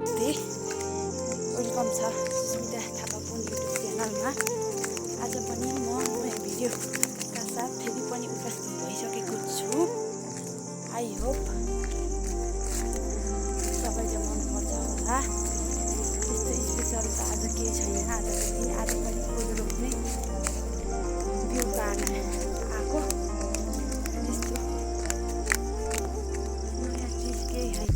नमस्ते, वेलकम छ सुस्मिता थापाको युट्युब च्यानलमा। आज पनि म नयाँ भिडियोका साथ फेरि पनि उपस्थित भइसकेको छु। आई होप सबैले मनपर्छ होला। त्यस्तो स्पेसल त आज केही छैन। आज पनि कोदो रोप्ने बिउ काट्न आएको। त्यस्तो नयाँ चिज केही होइन।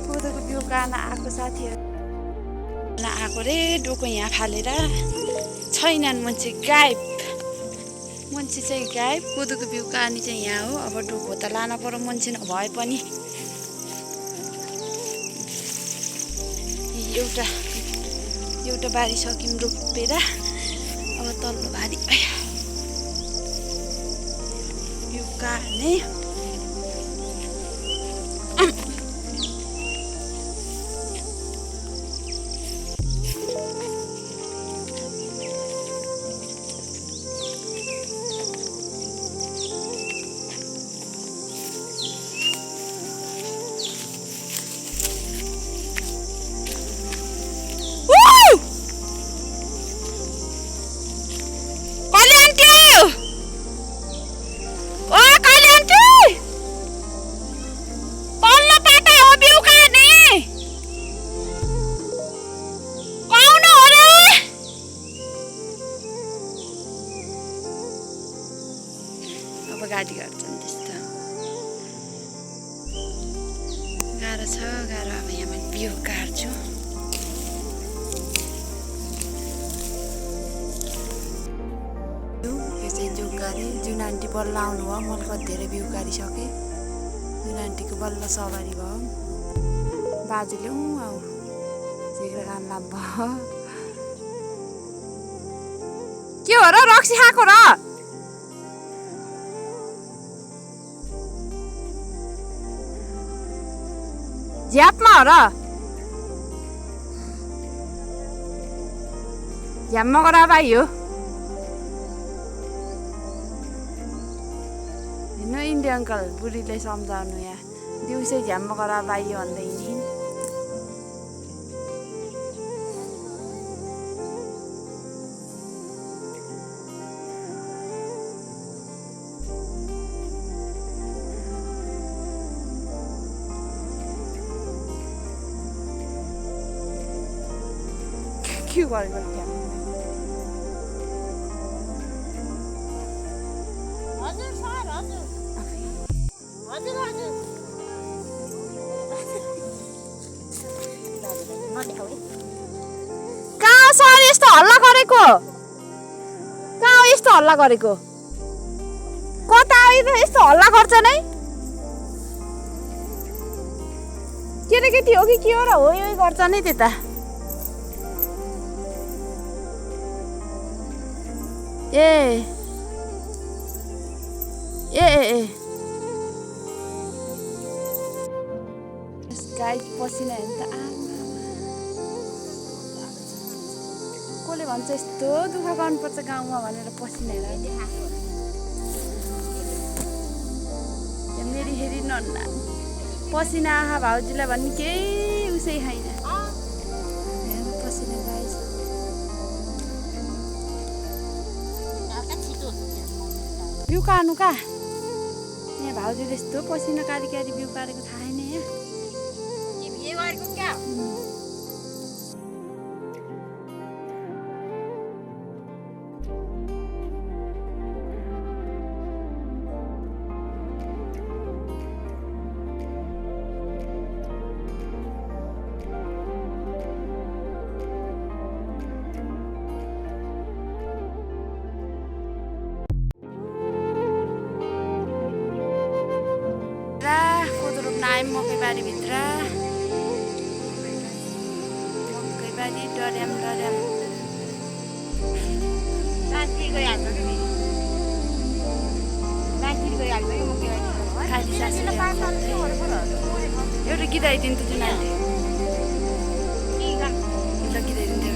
कोदोको बिउ काट्न आएको साथीहरू आएको रे। डोको यहाँ फालेर छैनन्, मान्छे गायब। मान्छे चाहिँ गायब। कोदोको बिउ काट्ने चाहिँ यहाँ हो। अब डोको त लान पर्यो मान्छे नभए पनि। एउटा बारी सक्यौँ रोपेर। अब तल्लो बारी बिउ काट्ने। अब गाडी गर्छन् त्यस्तो गाह्रो छ। अब यहाँ मैले बिउ काट्छु। यो चाहिँ जुन जुन आन्टी बल्ल आउनुभयो। मैले कति धेरै बिउ काटिसकेँ। जुन आन्टीको बल्ल सवारी भयो। बाजुले आऊ झिक्रो काम भयो। के हो र रक्सी खाएको र? झ्यापमा हो र? झ्यापमा गएर भाइ हो। हेर्नु इन्डिया अङ्कल बुढीले सम्झाउनु यहाँ। दिउँसै झ्यापमा गएर भाइ भन्दै नि। के गरेको क्या? हजुर सर, हजुर हजुर हजुर कहाँ सर यस्तो हल्ला गरेको? कहाँ यस्तो हल्ला गरेको? कता यस्तो हल्ला गर्छ नै? केटाकेटी हो कि के हो र? हो यो गर्छ नै त्यता। ए गाई पसिना हेर्नु त कसले भन्छ यस्तो दुःख गर्नुपर्छ गाउँमा भनेर पसिना हेर। मेरी हेरी नन्ना पसिना आहा भाउजूलाई भन्ने केही उसै छैन। पसिना गाई बिउ काट्नु का? यहाँ भाउजूले यस्तो पसिना काटी बिउ काटेको थाहा छैन यहाँ। मकैबारीभित्र मकैबारी डर्याम साथी गइहाल्छ कि काली सासूले एउटा गीत आइदिन्थ्यो जुन अहिले ल गीत आइदिन्थ्यो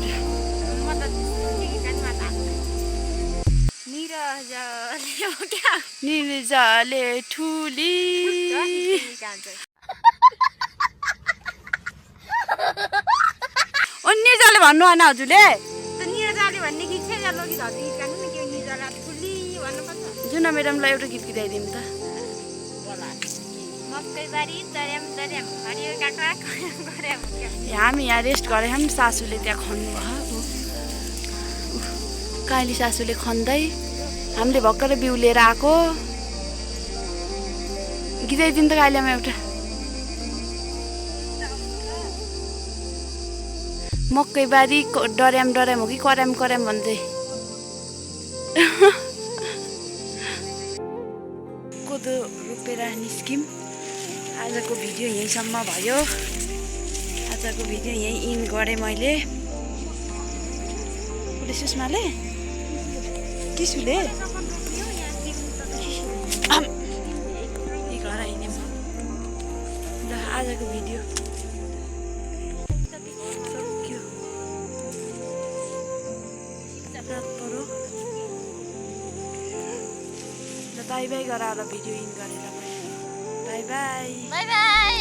एउटा निर्जले ठुली निर्जले भन्नु होइन हजुरले जुन म्याडमलाई एउटा गीत गीताइदिउँ त हामी यहाँ रेस्ट गरेँ नि सासूले त्यहाँ खन्नु भयो काली सासूले खन्दै हामीले भर्खरै बिउ लिएर आएको गीताइदिउँ त कालीमा एउटा मकैबारी डर्याम डर्याम हो कि कराम कराम भन्दै कोदो रोपेर निस्क्यौँ आजको भिडियो यहीँसम्म भयो आजको भिडियो यहीँ इन गरेँ मैले उसले सुषमाले किसुले घर आइने म ल आजको भिडियो बाई बाई गराएर भिडियो इन गरेर by by by by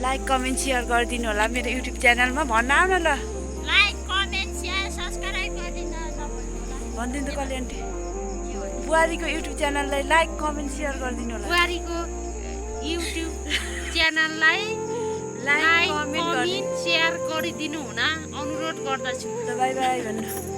like comment share गरिदिनु होला मेरो युट्युब च्यानलमा भन्न आउन ल लाइक कमेन्ट सेयर सब्स्क्राइब गरिदिनु भनिदिनु त कहिले आन्टी बुहारीको युट्युब च्यानललाई लाइक कमेन्ट सेयर गरिदिनु होला बुहारीको युट्युब च्यानललाई लाइक कमेन्ट सेयर गरिदिनु हुन अनुरोध गर्दछु ल बाई बाई भन्नु